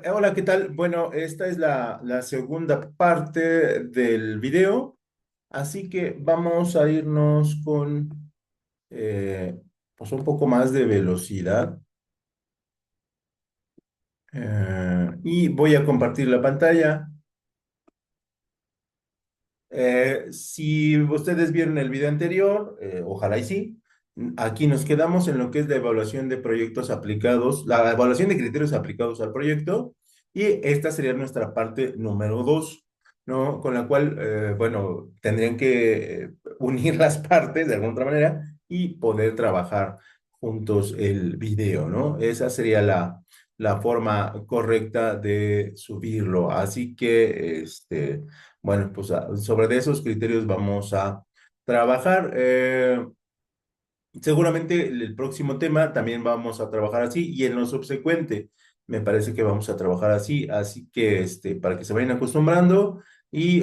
Hola, ¿qué tal? Bueno, esta es la segunda parte del video, así que vamos a irnos con pues un poco más de velocidad y voy a compartir la pantalla. Si ustedes vieron el video anterior, ojalá y sí, aquí nos quedamos en lo que es la evaluación de proyectos aplicados, la evaluación de criterios aplicados al proyecto, y esta sería nuestra parte número 2, ¿no? Con la cual, bueno, tendrían que unir las partes de alguna otra manera y poder trabajar juntos el video, ¿no? Esa sería la forma correcta de subirlo. Así que, bueno, pues sobre de esos criterios vamos a trabajar. Seguramente el próximo tema también vamos a trabajar así y en lo subsecuente me parece que vamos a trabajar así. Así que para que se vayan acostumbrando y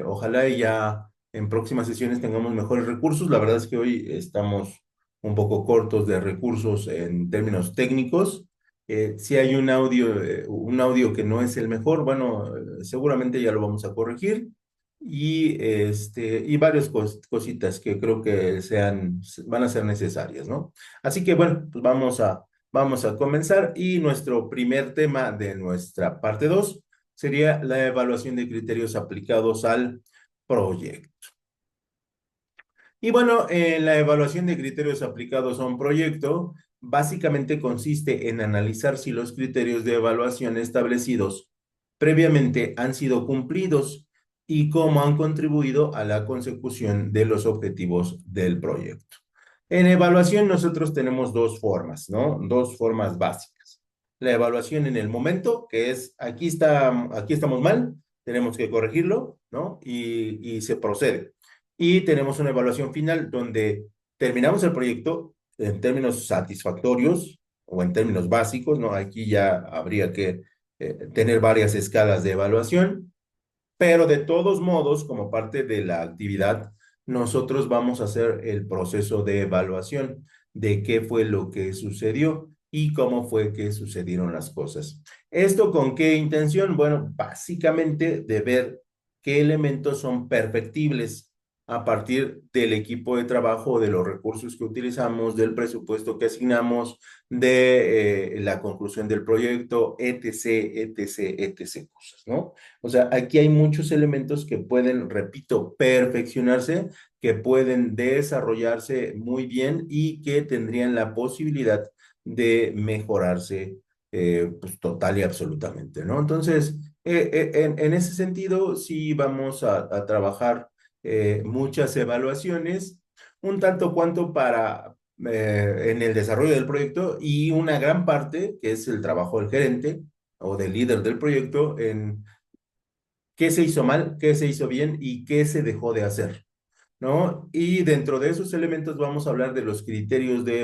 ojalá y ya en próximas sesiones tengamos mejores recursos. La verdad es que hoy estamos un poco cortos de recursos en términos técnicos. Si hay un audio que no es el mejor, bueno, seguramente ya lo vamos a corregir y varias cositas que creo que van a ser necesarias, ¿no? Así que bueno, pues vamos a comenzar y nuestro primer tema de nuestra parte 2 sería la evaluación de criterios aplicados al proyecto. Y bueno, la evaluación de criterios aplicados a un proyecto básicamente consiste en analizar si los criterios de evaluación establecidos previamente han sido cumplidos y cómo han contribuido a la consecución de los objetivos del proyecto. En evaluación nosotros tenemos dos formas, ¿no? Dos formas básicas. La evaluación en el momento, que es aquí estamos mal, tenemos que corregirlo, ¿no? Y se procede. Y tenemos una evaluación final donde terminamos el proyecto en términos satisfactorios o en términos básicos, ¿no? Aquí ya habría que tener varias escalas de evaluación, pero de todos modos, como parte de la actividad, nosotros vamos a hacer el proceso de evaluación de qué fue lo que sucedió y cómo fue que sucedieron las cosas. ¿Esto con qué intención? Bueno, básicamente de ver qué elementos son perfectibles a partir del equipo de trabajo, de los recursos que utilizamos, del presupuesto que asignamos, de la conclusión del proyecto, etc., etc., etc. cosas, ¿no? O sea, aquí hay muchos elementos que pueden, repito, perfeccionarse, que pueden desarrollarse muy bien y que tendrían la posibilidad de mejorarse pues total y absolutamente, ¿no? Entonces, en ese sentido, sí vamos a trabajar muchas evaluaciones, un tanto cuanto para en el desarrollo del proyecto y una gran parte, que es el trabajo del gerente o del líder del proyecto, en qué se hizo mal, qué se hizo bien y qué se dejó de hacer, ¿no? Y dentro de esos elementos vamos a hablar de los criterios de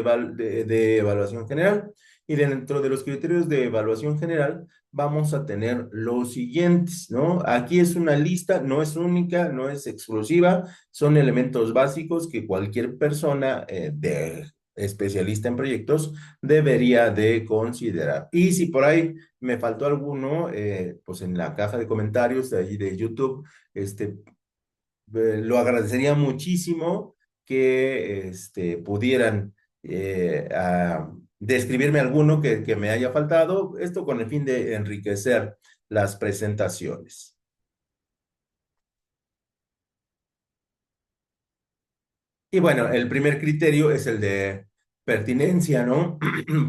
evaluación general. Y dentro de los criterios de evaluación general vamos a tener los siguientes, ¿no? Aquí es una lista, no es única, no es exclusiva, son elementos básicos que cualquier persona de especialista en proyectos debería de considerar. Y si por ahí me faltó alguno, pues en la caja de comentarios de allí de YouTube, lo agradecería muchísimo que pudieran describirme alguno que me haya faltado, esto con el fin de enriquecer las presentaciones. Y bueno, el primer criterio es el de pertinencia, ¿no?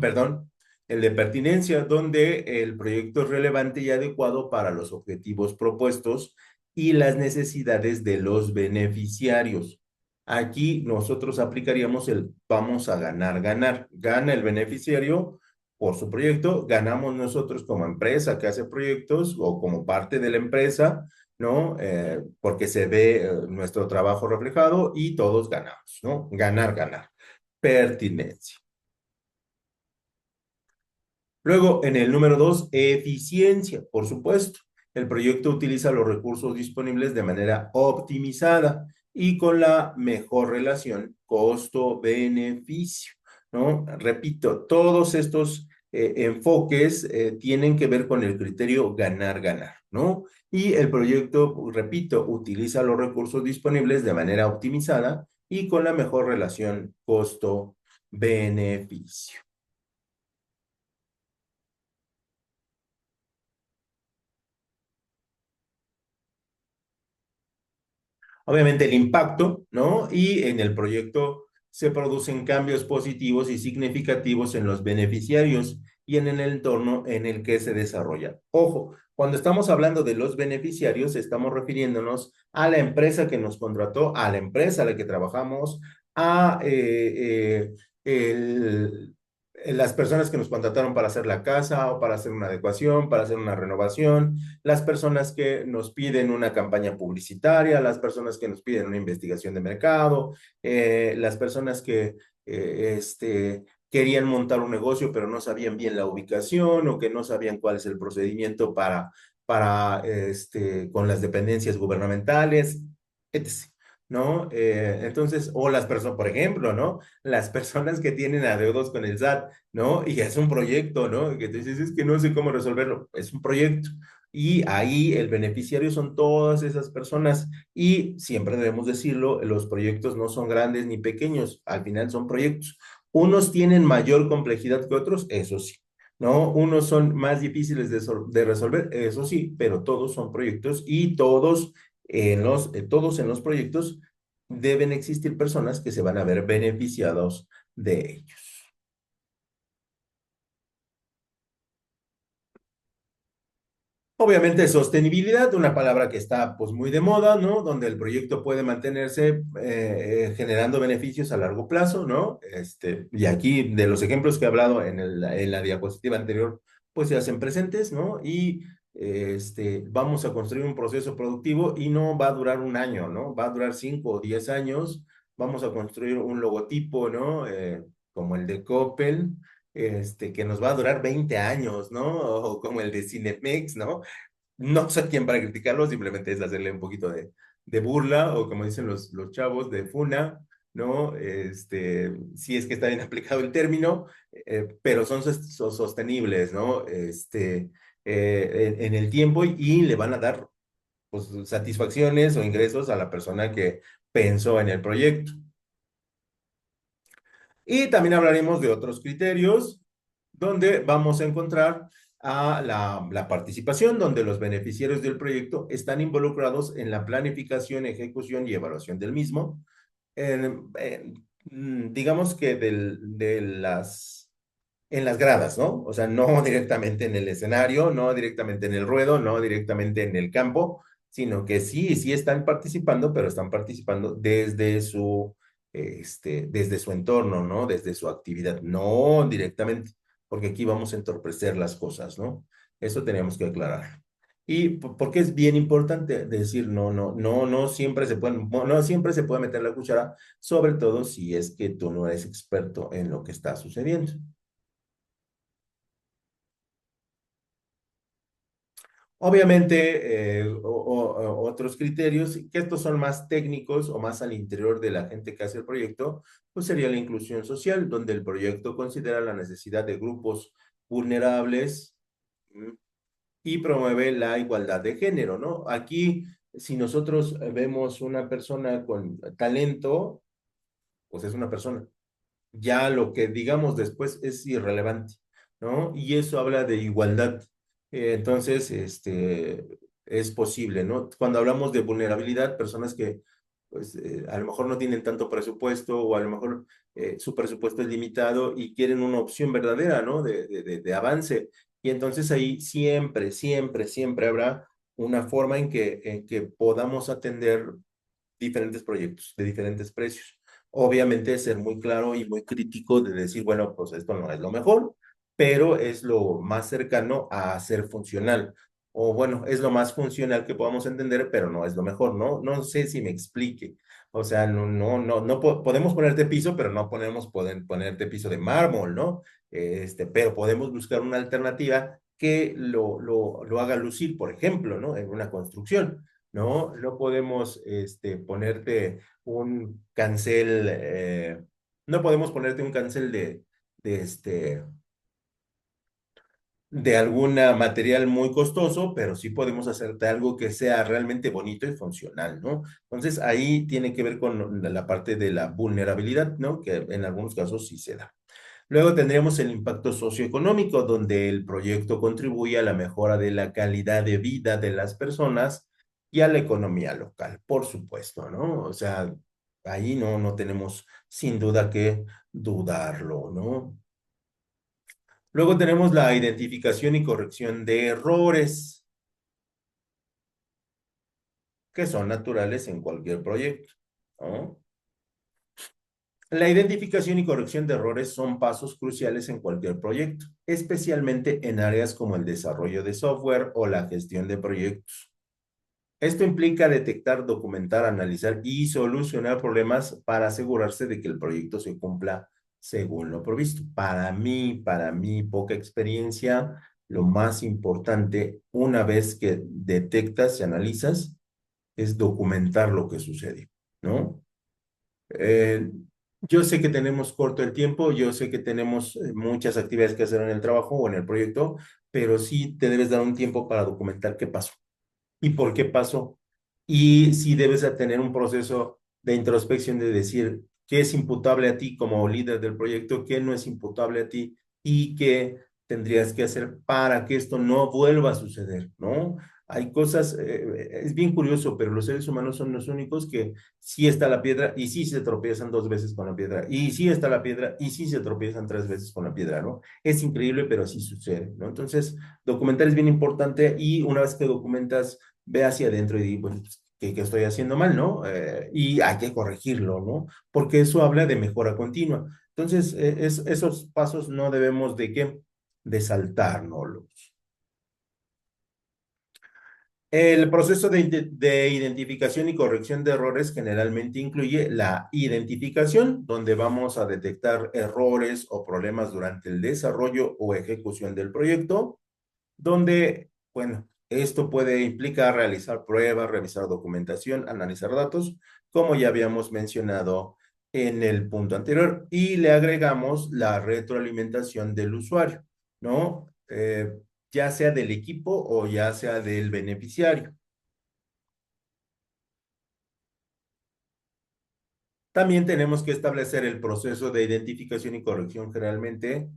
Perdón, el de pertinencia, donde el proyecto es relevante y adecuado para los objetivos propuestos y las necesidades de los beneficiarios. Aquí nosotros aplicaríamos el vamos a ganar, ganar. Gana el beneficiario por su proyecto, ganamos nosotros como empresa que hace proyectos o como parte de la empresa, ¿no? Porque se ve nuestro trabajo reflejado y todos ganamos, ¿no? Ganar, ganar. Pertinencia. Luego, en el número 2, eficiencia, por supuesto. El proyecto utiliza los recursos disponibles de manera optimizada y con la mejor relación costo-beneficio, ¿no? Repito, todos estos enfoques tienen que ver con el criterio ganar, ganar, ¿no? Y el proyecto, repito, utiliza los recursos disponibles de manera optimizada y con la mejor relación costo-beneficio. Obviamente el impacto, ¿no? Y en el proyecto se producen cambios positivos y significativos en los beneficiarios y en el entorno en el que se desarrolla. Ojo, cuando estamos hablando de los beneficiarios, estamos refiriéndonos a la empresa que nos contrató, a la empresa a la que trabajamos, a las personas que nos contrataron para hacer la casa o para hacer una adecuación, para hacer una renovación, las personas que nos piden una campaña publicitaria, las personas que nos piden una investigación de mercado, las personas que querían montar un negocio pero no sabían bien la ubicación o que no sabían cuál es el procedimiento para con las dependencias gubernamentales, etc. ¿No? Entonces, o las personas, por ejemplo, ¿no? Las personas que tienen adeudos con el SAT, ¿no? Y es un proyecto, ¿no? Que te dices, es que no sé cómo resolverlo, es un proyecto. Y ahí el beneficiario son todas esas personas. Y siempre debemos decirlo, los proyectos no son grandes ni pequeños, al final son proyectos. Unos tienen mayor complejidad que otros, eso sí, ¿no? Unos son más difíciles de resolver, eso sí, pero todos son proyectos y todos en los proyectos deben existir personas que se van a ver beneficiados de ellos. Obviamente, sostenibilidad, una palabra que está pues muy de moda, ¿no? Donde el proyecto puede mantenerse generando beneficios a largo plazo, ¿no? Y aquí de los ejemplos que he hablado en la diapositiva anterior, pues se hacen presentes, ¿no? Y vamos a construir un proceso productivo y no va a durar un año, ¿no? Va a durar 5 o 10 años. Vamos a construir un logotipo, ¿no? Como el de Coppel, que nos va a durar 20 años, ¿no? O como el de Cinemex, ¿no? No sé quién para criticarlo, simplemente es hacerle un poquito de burla o como dicen los chavos, de funa, ¿no? Sí es que está bien aplicado el término, pero son sostenibles, ¿no? En el tiempo y le van a dar pues, satisfacciones o ingresos a la persona que pensó en el proyecto. Y también hablaremos de otros criterios donde vamos a encontrar a la participación, donde los beneficiarios del proyecto están involucrados en la planificación, ejecución y evaluación del mismo. Digamos que en las gradas, ¿no? O sea, no directamente en el escenario, no directamente en el ruedo, no directamente en el campo, sino que sí están participando, pero están participando desde su entorno, ¿no? Desde su actividad, no directamente, porque aquí vamos a entorpecer las cosas, ¿no? Eso tenemos que aclarar. Y porque es bien importante decir, no siempre no siempre se puede meter la cuchara, sobre todo si es que tú no eres experto en lo que está sucediendo. Obviamente, otros criterios, que estos son más técnicos o más al interior de la gente que hace el proyecto, pues sería la inclusión social, donde el proyecto considera la necesidad de grupos vulnerables y promueve la igualdad de género, ¿no? Aquí, si nosotros vemos una persona con talento, pues es una persona. Ya lo que digamos después es irrelevante, ¿no? Y eso habla de igualdad. Entonces, es posible, ¿no? Cuando hablamos de vulnerabilidad, personas que pues a lo mejor no tienen tanto presupuesto o a lo mejor su presupuesto es limitado y quieren una opción verdadera, ¿no? De avance. Y entonces ahí siempre habrá una forma en que podamos atender diferentes proyectos de diferentes precios. Obviamente ser muy claro y muy crítico de decir, bueno, pues esto no es lo mejor, pero es lo más cercano a ser funcional. O bueno, es lo más funcional que podamos entender, pero no es lo mejor, ¿no? No sé si me explique. O sea, no podemos ponerte piso, pero no ponerte piso de mármol, ¿no? Pero podemos buscar una alternativa que lo haga lucir, por ejemplo, ¿no? En una construcción. ¿No? No podemos ponerte un cancel, no podemos ponerte un cancel de de algún material muy costoso, pero sí podemos hacerte algo que sea realmente bonito y funcional, ¿no? Entonces ahí tiene que ver con la parte de la vulnerabilidad, ¿no? Que en algunos casos sí se da. Luego tendríamos el impacto socioeconómico, donde el proyecto contribuye a la mejora de la calidad de vida de las personas y a la economía local, por supuesto, ¿no? O sea, ahí no tenemos sin duda que dudarlo, ¿no? Luego tenemos la identificación y corrección de errores, que son naturales en cualquier proyecto, ¿no? La identificación y corrección de errores son pasos cruciales en cualquier proyecto, especialmente en áreas como el desarrollo de software o la gestión de proyectos. Esto implica detectar, documentar, analizar y solucionar problemas para asegurarse de que el proyecto se cumpla según lo previsto. Para mí, poca experiencia, lo más importante, una vez que detectas y analizas, es documentar lo que sucede, ¿no? Eh, yo sé que tenemos corto el tiempo, yo sé que tenemos muchas actividades que hacer en el trabajo o en el proyecto, pero sí te debes dar un tiempo para documentar qué pasó y por qué pasó. Y si debes de tener un proceso de introspección de decir qué es imputable a ti como líder del proyecto, qué no es imputable a ti y qué tendrías que hacer para que esto no vuelva a suceder, ¿no? Hay cosas, es bien curioso, pero los seres humanos son los únicos que sí está la piedra y sí se tropiezan dos veces con la piedra, y sí está la piedra y sí se tropiezan tres veces con la piedra, ¿no? Es increíble, pero así sucede, ¿no? Entonces, documentar es bien importante y una vez que documentas, ve hacia adentro y di, bueno, pues, ¿qué estoy haciendo mal, no? Y hay que corregirlo, ¿no? Porque eso habla de mejora continua. Entonces, esos pasos no debemos de qué, de saltárnoslos. El proceso de identificación y corrección de errores generalmente incluye la identificación, donde vamos a detectar errores o problemas durante el desarrollo o ejecución del proyecto, donde, bueno, esto puede implicar realizar pruebas, revisar documentación, analizar datos, como ya habíamos mencionado en el punto anterior, y le agregamos la retroalimentación del usuario, ¿no? Ya sea del equipo o ya sea del beneficiario. También tenemos que establecer el proceso de identificación y corrección generalmente,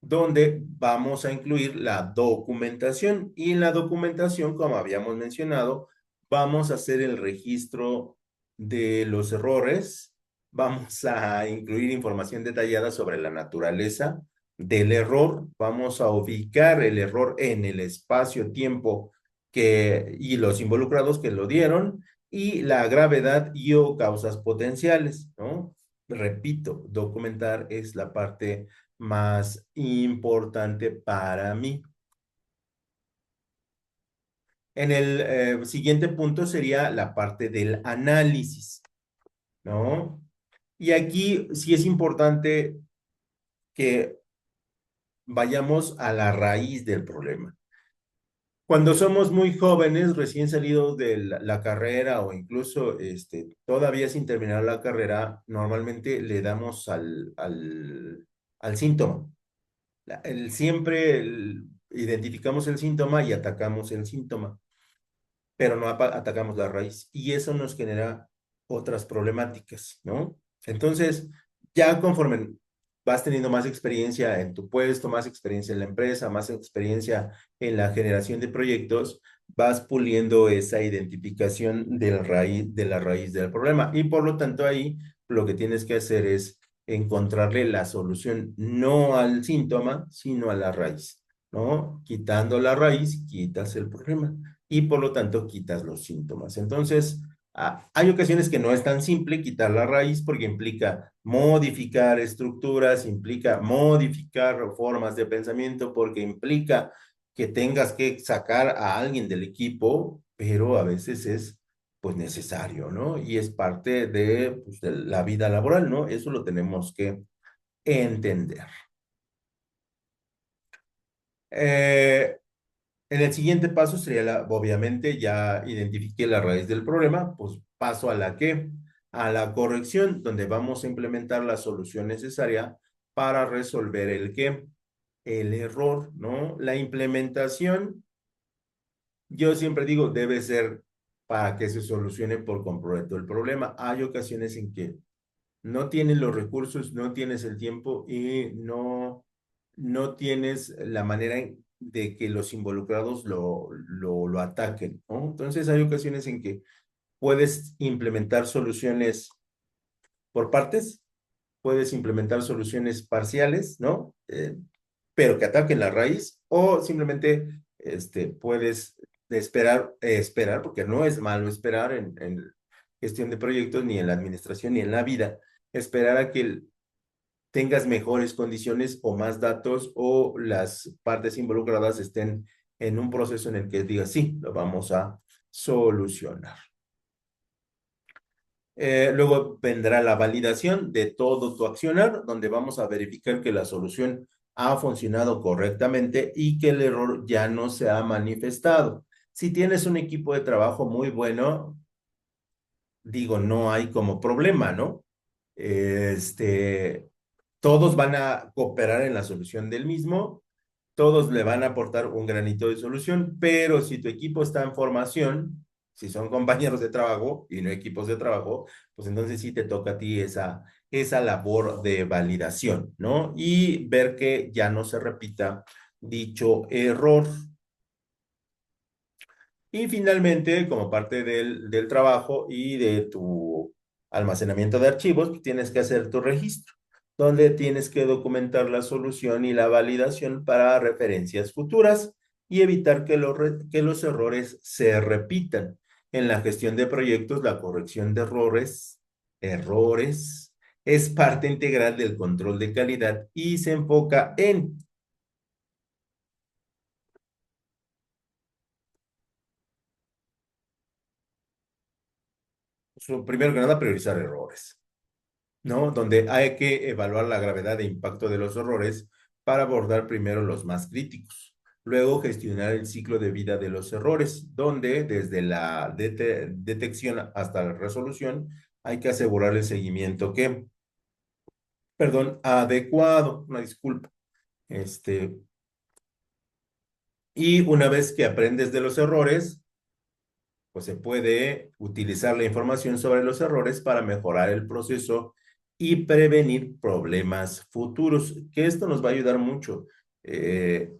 donde vamos a incluir la documentación. Y en la documentación, como habíamos mencionado, vamos a hacer el registro de los errores, vamos a incluir información detallada sobre la naturaleza del error, vamos a ubicar el error en el espacio-tiempo y los involucrados que lo dieron y la gravedad y o causas potenciales, ¿no? Repito, documentar es la parte más importante para mí. En el siguiente punto sería la parte del análisis, ¿no? Y aquí sí es importante que vayamos a la raíz del problema. Cuando somos muy jóvenes, recién salidos de la carrera o incluso todavía sin terminar la carrera, normalmente le damos al síntoma. Siempre identificamos el síntoma y atacamos el síntoma, pero no atacamos la raíz. Y eso nos genera otras problemáticas, ¿no? Entonces, ya conforme vas teniendo más experiencia en tu puesto, más experiencia en la empresa, más experiencia en la generación de proyectos, vas puliendo esa identificación de la raíz del problema. Y por lo tanto, ahí lo que tienes que hacer es encontrarle la solución no al síntoma, sino a la raíz, ¿no? Quitando la raíz, quitas el problema y por lo tanto quitas los síntomas. Entonces, hay ocasiones que no es tan simple quitar la raíz porque implica modificar estructuras, implica modificar formas de pensamiento, porque implica que tengas que sacar a alguien del equipo, pero a veces es pues necesario, ¿no? Y es parte pues, de la vida laboral, ¿no? Eso lo tenemos que entender. Eh, En el siguiente paso sería, obviamente, ya identifiqué la raíz del problema, pues paso a la que, a la corrección, donde vamos a implementar la solución necesaria para resolver el qué, el error, ¿no? La implementación, yo siempre digo, debe ser para que se solucione por completo el problema. Hay ocasiones en que no tienes los recursos, no tienes el tiempo y no tienes la manera de que los involucrados lo ataquen, ¿no? Entonces hay ocasiones en que puedes implementar soluciones por partes, puedes implementar soluciones parciales, ¿no? Pero que ataquen la raíz, o simplemente puedes esperar, porque no es malo esperar en gestión de proyectos, ni en la administración, ni en la vida, esperar a que tengas mejores condiciones o más datos o las partes involucradas estén en un proceso en el que digas, sí, lo vamos a solucionar. Luego vendrá la validación de todo tu accionar, donde vamos a verificar que la solución ha funcionado correctamente y que el error ya no se ha manifestado. Si tienes un equipo de trabajo muy bueno, digo, no hay como problema, ¿no? Este, todos van a cooperar en la solución del mismo, todos le van a aportar un granito de solución, pero si tu equipo está en formación, si son compañeros de trabajo y no equipos de trabajo, pues entonces sí te toca a ti esa labor de validación, ¿no? Y ver que ya no se repita dicho error. Y finalmente, como parte del trabajo y de tu almacenamiento de archivos, pues tienes que hacer tu registro, donde tienes que documentar la solución y la validación para referencias futuras y evitar que los errores se repitan. En la gestión de proyectos, la corrección de errores, es parte integral del control de calidad y se enfoca en, primero que nada, priorizar errores. ¿No? Donde hay que evaluar la gravedad e impacto de los errores para abordar primero los más críticos. Luego, gestionar el ciclo de vida de los errores, donde desde la detección hasta la resolución hay que asegurar el seguimiento adecuado, una disculpa. Este, y una vez que aprendes de los errores, pues se puede utilizar la información sobre los errores para mejorar el proceso y prevenir problemas futuros, que esto nos va a ayudar mucho.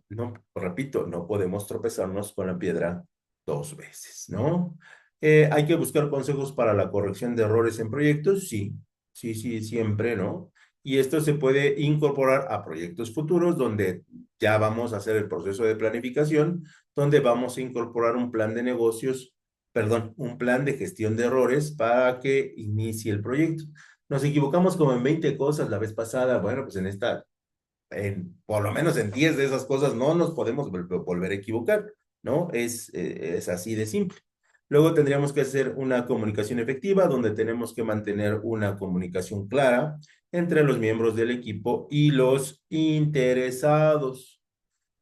No, repito, no podemos tropezarnos con la piedra dos veces, ¿no? Hay que buscar consejos para la corrección de errores en proyectos, sí, sí, sí, siempre, ¿no? Y esto se puede incorporar a proyectos futuros donde ya vamos a hacer el proceso de planificación, donde vamos a incorporar un plan de negocios, perdón, un plan de gestión de errores para que inicie el proyecto. Nos equivocamos como en 20 cosas la vez pasada, bueno, pues en esta, por lo menos en 10 de esas cosas no nos podemos volver a equivocar, ¿no? Es así de simple. Luego tendríamos que hacer una comunicación efectiva donde tenemos que mantener una comunicación clara entre los miembros del equipo y los interesados.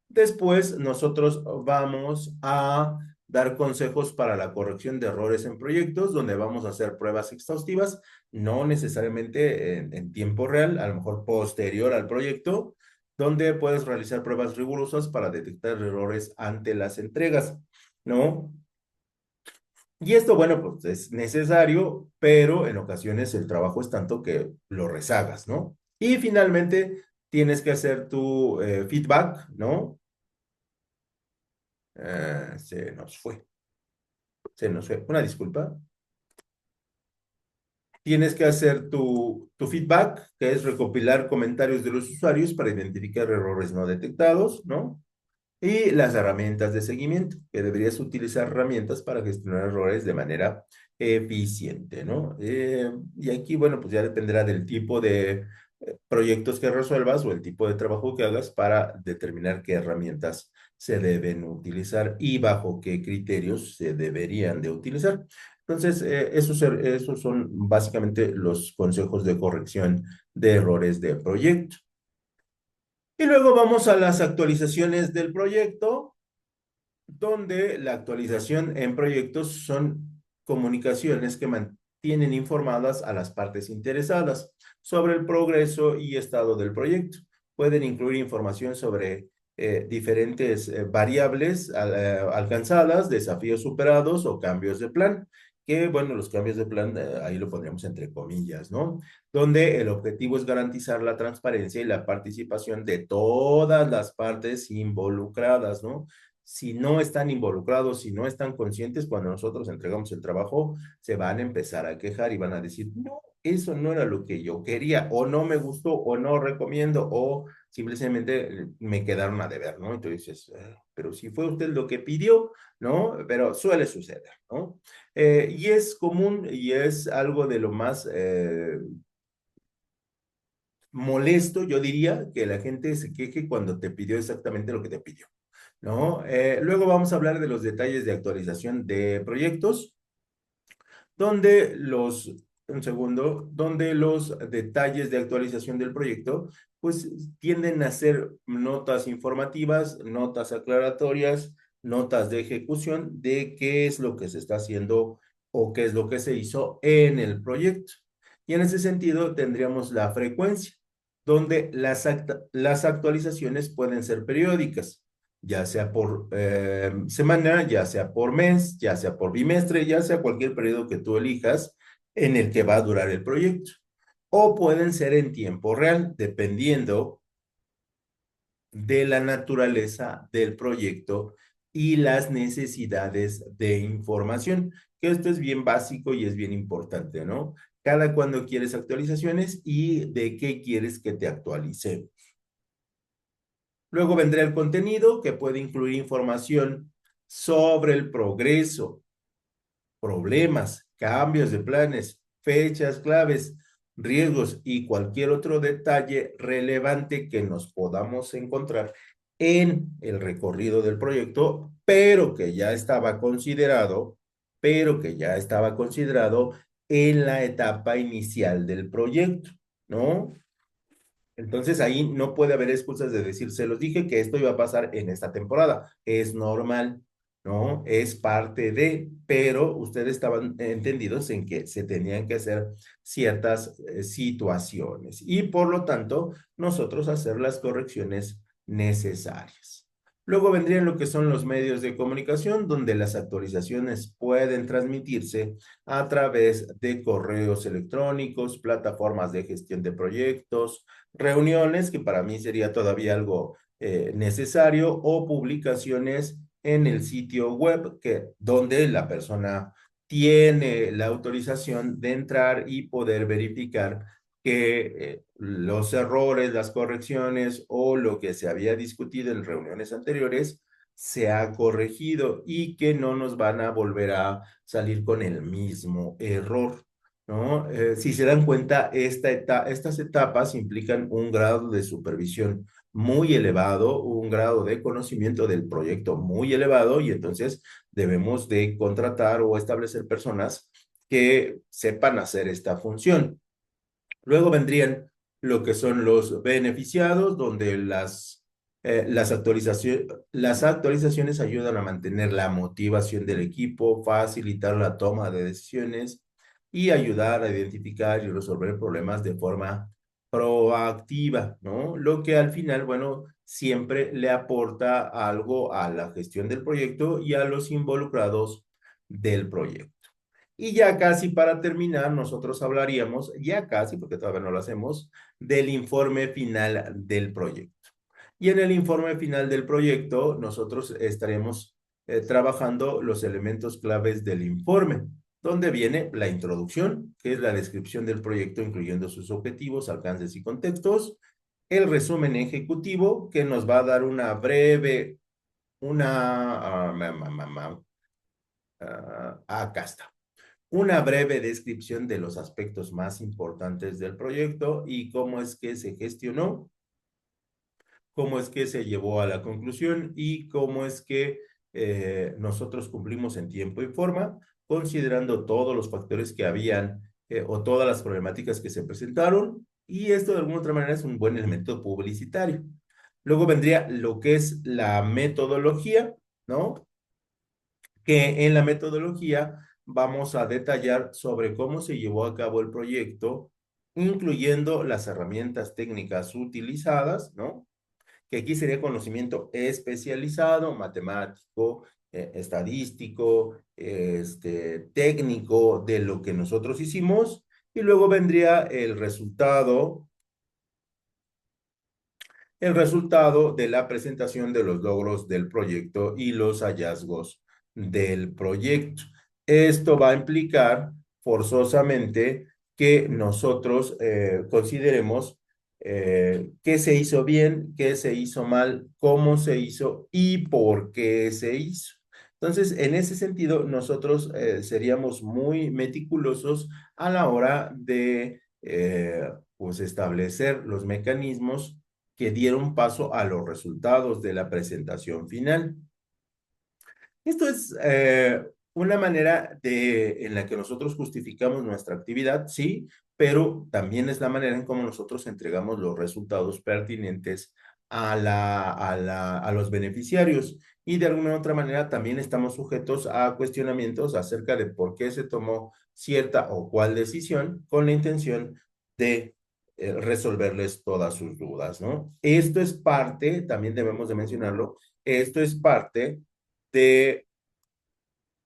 Después, nosotros vamos a dar consejos para la corrección de errores en proyectos, donde vamos a hacer pruebas exhaustivas, no necesariamente en tiempo real, a lo mejor posterior al proyecto, donde puedes realizar pruebas rigurosas para detectar errores ante las entregas, ¿no? Y esto, bueno, pues es necesario, pero en ocasiones el trabajo es tanto que lo rezagas, ¿no? Y finalmente, tienes que hacer tu feedback, ¿no? Se nos fue, se nos fue. Una disculpa. Tienes que hacer tu feedback, que es recopilar comentarios de los usuarios para identificar errores no detectados, ¿no? Y las herramientas de seguimiento, que deberías utilizar herramientas para gestionar errores de manera eficiente, ¿no? Y aquí, bueno, pues ya dependerá del tipo de proyectos que resuelvas o el tipo de trabajo que hagas para determinar qué herramientas se deben utilizar y bajo qué criterios se deberían de utilizar. Entonces, esos son básicamente los consejos de corrección de errores de proyecto. Y luego vamos a las actualizaciones del proyecto, donde la actualización en proyectos son comunicaciones que mantienen informadas a las partes interesadas sobre el progreso y estado del proyecto. pueden incluir información sobre diferentes variables alcanzadas, desafíos superados o cambios de plan, que bueno, los cambios de plan ahí lo pondríamos entre comillas, ¿no? Donde el objetivo es garantizar la transparencia y la participación de todas las partes involucradas, ¿no? Si no están involucrados, si no están conscientes, cuando nosotros entregamos el trabajo, se van a empezar a quejar y van a decir, no, eso no era lo que yo quería, o no me gustó, o no recomiendo, o simplemente me quedaron a deber, ¿no? Entonces, pero si fue usted lo que pidió, ¿no? Pero suele suceder, ¿no? Y es común y es algo de lo más molesto, yo diría, que la gente se queje cuando te pidió exactamente lo que te pidió, ¿no? Luego vamos a hablar de los detalles de actualización de proyectos donde un segundo, donde los detalles de actualización del proyecto, pues tienden a ser notas informativas, notas aclaratorias, notas de ejecución de qué es lo que se está haciendo o qué es lo que se hizo en el proyecto. Y en ese sentido tendríamos la frecuencia, donde las actualizaciones pueden ser periódicas, ya sea por semana, ya sea por mes, ya sea por bimestre, ya sea cualquier periodo que tú elijas en el que va a durar el proyecto. O pueden ser en tiempo real, dependiendo de la naturaleza del proyecto y las necesidades de información, que esto es bien básico y es bien importante, ¿no? Cada cuando quieres actualizaciones y de qué quieres que te actualice. Luego vendrá el contenido, que puede incluir información sobre el progreso, problemas, cambios de planes, fechas claves, riesgos y cualquier otro detalle relevante que nos podamos encontrar en el recorrido del proyecto, pero que ya estaba considerado en la etapa inicial del proyecto, ¿no? Entonces ahí no puede haber excusas de decir, se los dije que esto iba a pasar en esta temporada. Es normal, ¿no? Es parte de, pero ustedes estaban entendidos en que se tenían que hacer ciertas situaciones y por lo tanto nosotros hacer las correcciones necesarias. Luego vendrían lo que son los medios de comunicación, donde las actualizaciones pueden transmitirse a través de correos electrónicos, plataformas de gestión de proyectos, reuniones, que para mí sería todavía algo necesario, o publicaciones en el sitio web, donde la persona tiene la autorización de entrar y poder verificar que los errores, las correcciones o lo que se había discutido en reuniones anteriores se ha corregido y que no nos van a volver a salir con el mismo error, ¿no? Si se dan cuenta, estas etapas implican un grado de supervisión muy elevado, un grado de conocimiento del proyecto muy elevado y entonces debemos de contratar o establecer personas que sepan hacer esta función. Luego vendrían lo que son los beneficiados, donde las actualizaciones ayudan a mantener la motivación del equipo, facilitar la toma de decisiones y ayudar a identificar y resolver problemas de forma proactiva, ¿no? Lo que al final, bueno, siempre le aporta algo a la gestión del proyecto y a los involucrados del proyecto. Y ya casi para terminar, nosotros hablaríamos, ya casi, porque todavía no lo hacemos, del informe final del proyecto. Y en el informe final del proyecto, nosotros estaremos trabajando los elementos claves del informe, donde viene la introducción, que es la descripción del proyecto, incluyendo sus objetivos, alcances y contextos, el resumen ejecutivo, que nos va a dar una breve, acá está, una breve descripción de los aspectos más importantes del proyecto y cómo es que se gestionó, cómo es que se llevó a la conclusión y cómo es que nosotros cumplimos en tiempo y forma, considerando todos los factores que habían o todas las problemáticas que se presentaron. Y esto de alguna otra manera es un buen elemento publicitario. Luego vendría lo que es la metodología, ¿no? Que en la metodología vamos a detallar sobre cómo se llevó a cabo el proyecto, incluyendo las herramientas técnicas utilizadas, ¿no? Que aquí sería conocimiento especializado, matemático, estadístico, técnico de lo que nosotros hicimos, y luego vendría el resultado de la presentación de los logros del proyecto y los hallazgos del proyecto. Esto va a implicar forzosamente que nosotros consideremos qué se hizo bien, qué se hizo mal, cómo se hizo y por qué se hizo. Entonces, en ese sentido, nosotros seríamos muy meticulosos a la hora de pues establecer los mecanismos que dieron paso a los resultados de la presentación final. Esto es una manera en la que nosotros justificamos nuestra actividad, sí, pero también es la manera en cómo nosotros entregamos los resultados pertinentes a los beneficiarios. Y de alguna otra manera también estamos sujetos a cuestionamientos acerca de por qué se tomó cierta o cual decisión con la intención de resolverles todas sus dudas, ¿no? Esto es parte, también debemos de mencionarlo, esto es parte de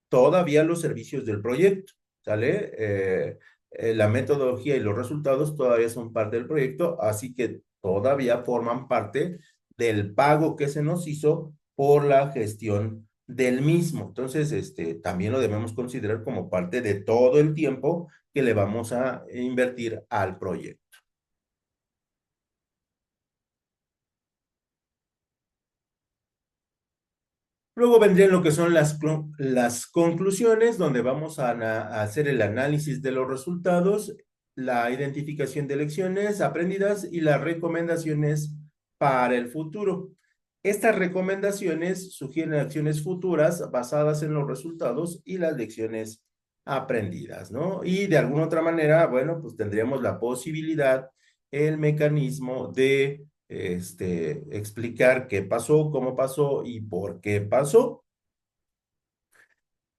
todavía los servicios del proyecto, ¿sale? La metodología y los resultados todavía son parte del proyecto, así que todavía forman parte del pago que se nos hizo por la gestión del mismo. Entonces, también lo debemos considerar como parte de todo el tiempo que le vamos a invertir al proyecto. Luego vendrían lo que son las conclusiones, donde vamos a hacer el análisis de los resultados, la identificación de lecciones aprendidas y las recomendaciones para el futuro. Estas recomendaciones sugieren acciones futuras basadas en los resultados y las lecciones aprendidas, ¿no? Y de alguna otra manera, bueno, pues tendríamos la posibilidad, el mecanismo de explicar qué pasó, cómo pasó y por qué pasó.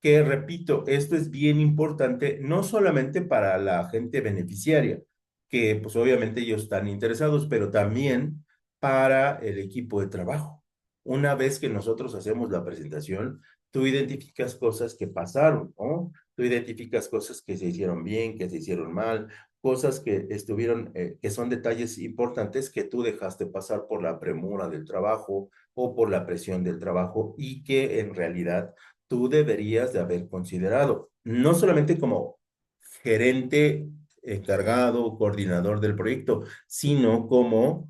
Que repito, esto es bien importante, no solamente para la gente beneficiaria, que pues obviamente ellos están interesados, pero también para el equipo de trabajo. Una vez que nosotros hacemos la presentación, tú identificas cosas que pasaron, ¿no? Tú identificas cosas que se hicieron bien, que se hicieron mal, cosas que estuvieron, que son detalles importantes que tú dejaste pasar por la premura del trabajo o por la presión del trabajo y que en realidad tú deberías de haber considerado, no solamente como gerente encargado, coordinador del proyecto, sino como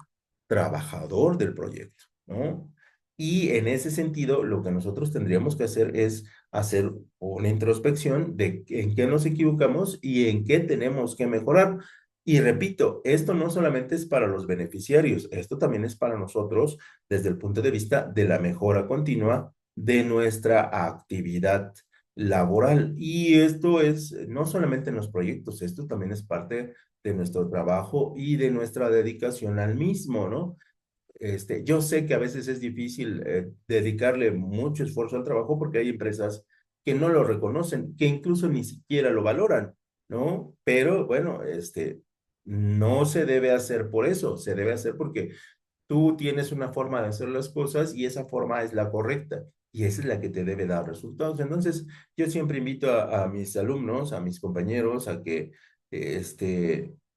trabajador del proyecto, ¿no? Y en ese sentido, lo que nosotros tendríamos que hacer es hacer una introspección de en qué nos equivocamos y en qué tenemos que mejorar. Y repito, esto no solamente es para los beneficiarios, esto también es para nosotros desde el punto de vista de la mejora continua de nuestra actividad laboral. Y esto es no solamente en los proyectos, esto también es parte de nuestro trabajo y de nuestra dedicación al mismo, ¿no? Yo sé que a veces es difícil dedicarle mucho esfuerzo al trabajo porque hay empresas que no lo reconocen, que incluso ni siquiera lo valoran, ¿no? Pero bueno, no se debe hacer por eso, se debe hacer porque tú tienes una forma de hacer las cosas y esa forma es la correcta y esa es la que te debe dar resultados. Entonces, yo siempre invito a mis alumnos, a mis compañeros, a que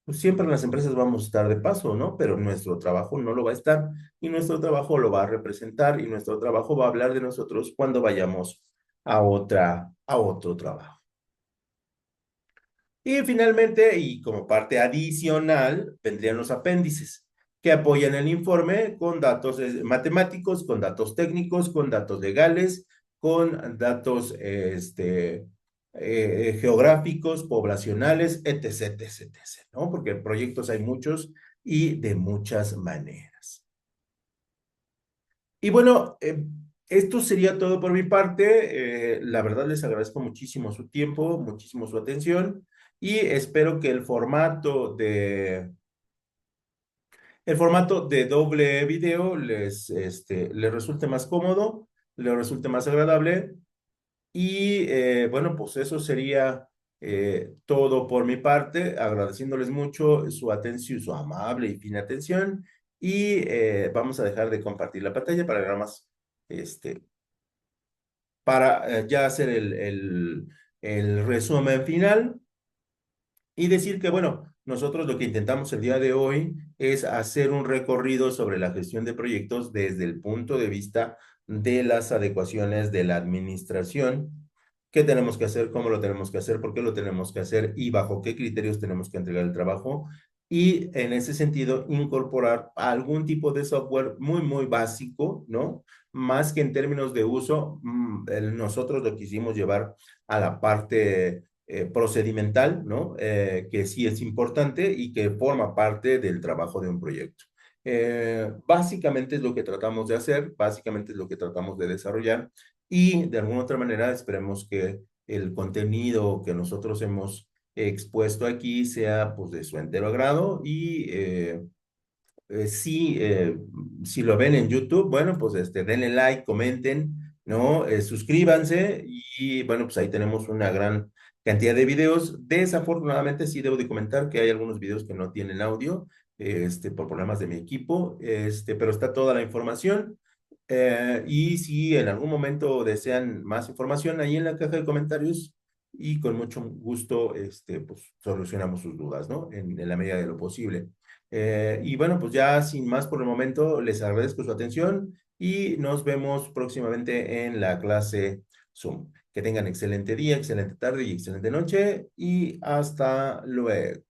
pues siempre en las empresas vamos a estar de paso, ¿no? Pero nuestro trabajo no lo va a estar y nuestro trabajo lo va a representar y nuestro trabajo va a hablar de nosotros cuando vayamos a otro trabajo. Y finalmente, y como parte adicional, vendrían los apéndices, que apoyan el informe con datos matemáticos, con datos técnicos, con datos legales, con datos geográficos, poblacionales, etc., etc., etc., ¿no? Porque proyectos hay muchos y de muchas maneras. Y bueno, esto sería todo por mi parte. La verdad les agradezco muchísimo su tiempo, muchísimo su atención y espero que el formato de doble video les resulte más cómodo, les resulte más agradable y bueno, pues eso sería Todo por mi parte, agradeciéndoles mucho su atención, su amable y fina atención, y vamos a dejar de compartir la pantalla para nada más, este, para ya hacer el resumen final. Y decir que, bueno, nosotros lo que intentamos el día de hoy es hacer un recorrido sobre la gestión de proyectos desde el punto de vista de las adecuaciones de la administración. ¿Qué tenemos que hacer? ¿Cómo lo tenemos que hacer? ¿Por qué lo tenemos que hacer? ¿Y bajo qué criterios tenemos que entregar el trabajo? Y en ese sentido, incorporar algún tipo de software muy, muy básico, ¿no? Más que en términos de uso, nosotros lo quisimos llevar a la parte procedimental, ¿no? Que sí es importante y que forma parte del trabajo de un proyecto. Básicamente es lo que tratamos de hacer, básicamente es lo que tratamos de desarrollar y de alguna otra manera esperemos que el contenido que nosotros hemos expuesto aquí sea pues de su entero agrado y sí, si lo ven en YouTube, bueno, pues denle like, comenten, ¿no? Suscríbanse y bueno, pues ahí tenemos una gran cantidad de videos. Desafortunadamente sí debo de comentar que hay algunos videos que no tienen audio, por problemas de mi equipo, pero está toda la información. Y si en algún momento desean más información, ahí en la caja de comentarios y con mucho gusto, pues solucionamos sus dudas, ¿no? En la medida de lo posible. Y bueno, pues ya sin más por el momento, les agradezco su atención y nos vemos próximamente en la clase Zoom. Que tengan excelente día, excelente tarde y excelente noche y hasta luego.